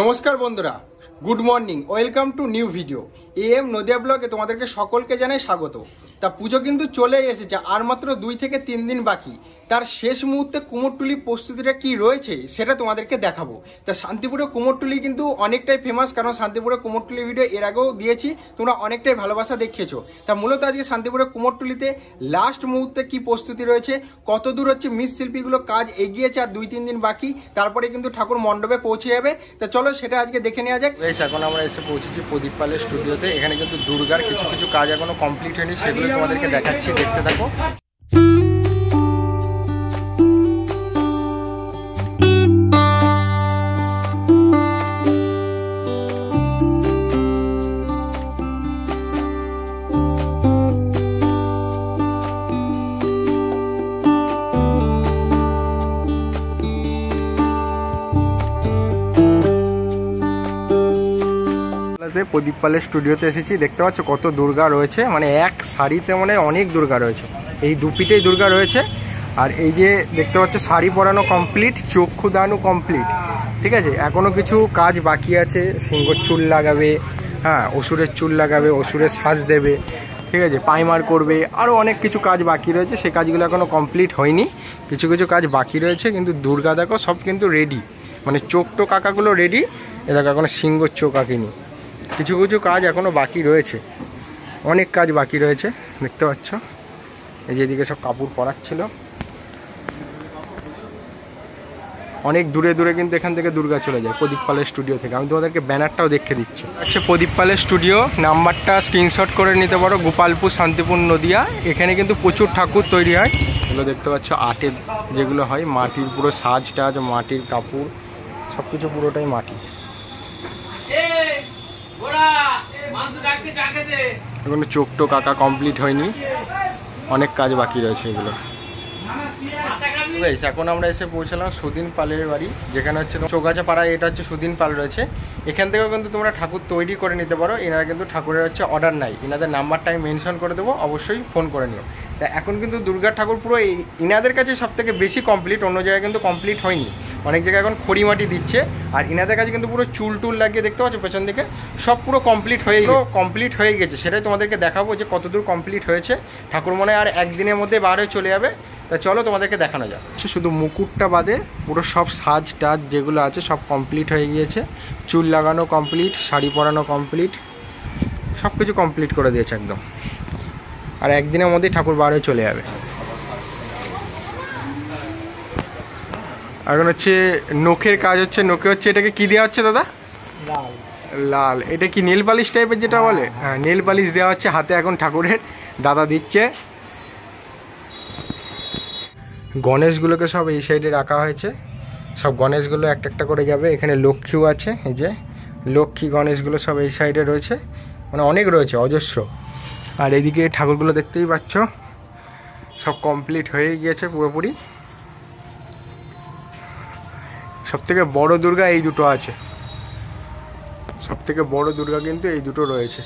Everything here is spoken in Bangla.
নমস্কার বন্ধুরা, good morning, welcome to new video. Am Nadia ব্লগে তোমাদেরকে সকলকে জানাই স্বাগত। তা পুজো কিন্তু চলেই এসেছে, আর মাত্র 2 থেকে 3 দিন বাকি। তার শেষ মুহূর্তে কুমোরটুলি প্রস্তুতিটা কি রয়েছে সেটা তোমাদেরকে দেখাবো। তা শান্তিপুরে কুমোরটুলি কিন্তু অনেকটাই ফেমাস, কারণ শান্তিপুরে কুমোরটুলি ভিডিও এর আগেও দিয়েছি, তোমরা অনেকটাই ভালোবাসা দেখিয়েছো। তা মূলত আজকে শান্তিপুরে কুমোরটুলিতে লাস্ট মুহূর্তে কি প্রস্তুতি রয়েছে, কত দূর হচ্ছে মৃৎশিল্পীগুলো কাজ এগিয়েছে, আর 2-3 দিন বাকি, তারপরে কিন্তু ঠাকুর মণ্ডপে পৌঁছে যাবে। তা চলো সেটা আজকে দেখে নেওয়া যাক। এখন আমরা এসে পৌঁছেছি প্রদীপ পালের স্টুডিওতে। এখানে কিন্তু দুর্গার কিছু কিছু কাজ এখনো কমপ্লিট হয়নি, সেগুলো তোমাদেরকে দেখাচ্ছি, দেখতে থাকো। প্রদীপ পালের স্টুডিওতে এসেছি, দেখতে পাচ্ছ কত দুর্গা রয়েছে, মানে এক শাড়িতে মানে অনেক দুর্গা রয়েছে। এই দুপিটেই দুর্গা রয়েছে। আর এই যে দেখতে পাচ্ছ শাড়ি পরানো কমপ্লিট, চক্ষু দানও কমপ্লিট, ঠিক আছে। এখনো কিছু কাজ বাকি আছে, সিংহর চুল লাগাবে, হ্যাঁ অসুরের চুল লাগাবে, অসুরের সাজ দেবে, ঠিক আছে, পাইমার করবে, আরও অনেক কিছু কাজ বাকি রয়েছে। সেই কাজগুলো এখনো কমপ্লিট হয়নি, কিছু কিছু কাজ বাকি রয়েছে। কিন্তু দুর্গা দেখো সব কিন্তু রেডি, মানে চোখ টোক আঁকাগুলো রেডি। এ দেখো এখনো সিংহর চোখ আঁকিনি, কিছু কিছু কাজ এখনো বাকি রয়েছে, অনেক কাজ বাকি রয়েছে, দেখতে পাচ্ছ। এই যেদিকে সব কাপড় পরাচ্ছিল, অনেক দূরে দূরে কিন্তু এখান থেকে দুর্গা চলে যায় প্রদীপ পালের স্টুডিও থেকে। আমি তোমাদেরকে ব্যানারটাও দেখে দিচ্ছি। আচ্ছা, প্রদীপ পালের স্টুডিও, নাম্বারটা স্ক্রিনশট করে নিতে পারো, গোপালপুর, শান্তিপুর, নদিয়া। এখানে কিন্তু প্রচুর ঠাকুর তৈরি হয়। এগুলো দেখতে পাচ্ছ আর্টের যেগুলো হয়, মাটির পুরো সাজ টাজ, মাটির কাপড়, সব কিছু পুরোটাই মাটি। এখনো চোখ টোক আঁকা কমপ্লিট হয়নি, অনেক কাজ বাকি রয়েছে এগুলো। এখন আমরা এসে পৌঁছালাম সুদিন পালের বাড়ি, যেখানে হচ্ছে চৌগাছা পাড়ায়। এটা হচ্ছে সুদিন পাল রয়েছে। এখান থেকেও কিন্তু তোমরা ঠাকুর তৈরি করে নিতে পারো। এনারা কিন্তু ঠাকুরের হচ্ছে অর্ডার নাই, এনাদের নাম্বারটা আমি মেনশন করে দেবো, অবশ্যই ফোন করে নিও। তা এখন কিন্তু দুর্গার ঠাকুর পুরো ইনাদের কাছে সব থেকে বেশি কমপ্লিট, অন্য জায়গায় কিন্তু কমপ্লিট হয়নি। অনেক জায়গায় এখন খড়ি মাটি দিচ্ছে, আর ইনাদের কাছে কিন্তু পুরো চুল টুল লাগিয়ে, দেখতে পাচ্ছ পেছন দিকে সব পুরো কমপ্লিট হয়ে গেছে। সেটাই তোমাদেরকে দেখাবো যে কতদূর কমপ্লিট হয়েছে। ঠাকুর মনে হয় আর একদিনের মধ্যে বার হয়ে চলে যাবে। তা চলো তোমাদেরকে দেখানো যাক। শুধু মুকুটটা বাদে পুরো সব সাজ টাজ যেগুলো আছে সব কমপ্লিট হয়ে গিয়েছে। চুল লাগানো কমপ্লিট, শাড়ি পরানো কমপ্লিট, সব কিছু কমপ্লিট করে দিয়েছে একদম। আর একদিনের মধ্যেই ঠাকুর বার হয়ে চলে যাবে। এখন হচ্ছে নখের কাজ হচ্ছে। নখে হচ্ছে এটাকে কি দেওয়া হচ্ছে দাদা? লাল। এটা কি নেল পালিশ টাইপের যেটা বলে? হ্যাঁ, নেল পালিশ দেওয়া হচ্ছে হাতে এখন ঠাকুরের, দাদা দিচ্ছে। গণেশগুলোকে সব এই সাইডে রাখা হয়েছে, সব গণেশগুলো একটা একটা করে যাবে। এখানে লক্ষ্মীও আছে, এই যে লক্ষ্মী গণেশগুলো সব এই সাইডে রয়েছে, মানে অনেক রয়েছে, অজস্র। আর এইদিকে ঠাকুরগুলো দেখতেই পাচ্ছ সব কমপ্লিট হয়ে গিয়েছে পুরোপুরি। সবথেকে বড় দুর্গা এই দুটো আছে, সবথেকে বড় দুর্গা কিন্তু এই দুটো রয়েছে।